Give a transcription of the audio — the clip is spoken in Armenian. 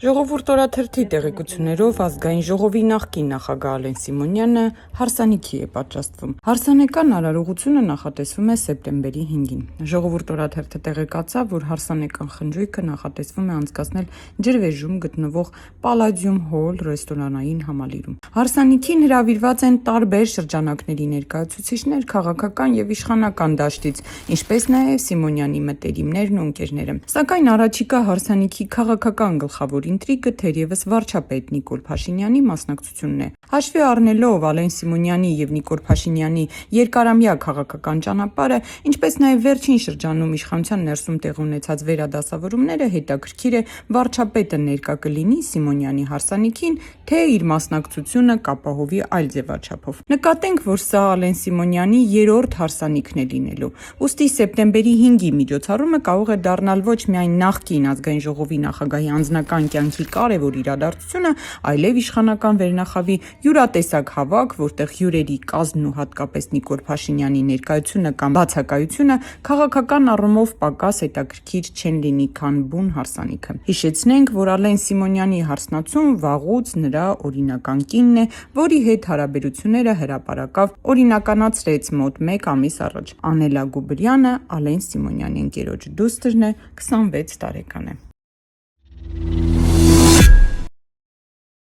Ժողովուրդ օրաթերթի տեղեկություններով ազգային ժողովի նախկին նախագահ Ալեն Սիմոնյանը հարսանիքի է պատժաստվում։ Հարսանեկան արարողությունը նախատեսվում է սեպտեմբերի 5-ին։ Ժողովուրդ օրաթերթը տեղեկացավ, որ հարսանեկան խնջույքը նախատեսվում է անցկացնել ջրվեժում գտնվող Պալադիում Հոլ ռեստորանային համալիրում։ Հարսանիքին հրավիրված են տարբեր շրջանակների ներկայացուցիչներ քաղաքական եւ իշխանական դաշտից, ինչպես նաեւ Սիմոնյանի մտերիմներն ու ընկերները։ Սակայն առաջիկա հարսանիքի քաղաքական գլխավոր ինտրիգը թերևս վարչապետ Նիկոլ Փաշինյանի մասնակցությունն է։ Հաշվի առնելով Ալեն Սիմոնյանի եւ Նիկոլ Փաշինյանի երկարամյա քաղաքական ճանապարհը, ինչպես նաեւ վերջին շրջանում իշխանության ներսում տեղ ունեցած վերադասավորումները, հետաքրքիր է վարչապետը ներկա կլինի Սիմոնյանի հարսանիքին, թե իր մասնակցությունը կապահովի այլ ձևաչափով։ Նկատենք, որ սա Ալեն Սիմոնյանի երրորդ հարսանիքն է լինելու։ Ուստի սեպտեմբերի 5-ի միջոցառումը կարող է դառնալ ոչ միայն նախկին ազգային ժողովի նախագահի անձնական կյանքի կարևոր իրադարձությունը, այլև իշխանական վերնախավի յուրատեսակ հավաք, որտեղ հյուրերի կազմն ու հատկապես Նիկոլ Փաշինյանի ներկայությունը կամ բացակայությունը քաղաքական առումով պակաս հետաքրքիր չեն լինի, քան բուն հարսանիքը։ Հիշեցնենք, որ Ալեն Սիմոնյանի հարսնացուն վաղուց նրա օրինական կինն է, որի հետ հարաբերությունները հրապարակավ օրինականացրեց մոտ 1 ամիս առաջ։ Անելա Գուբրյանը Ալեն Սիմոնյանի ընկերոջ դուստրն է, 26 տարեկան է։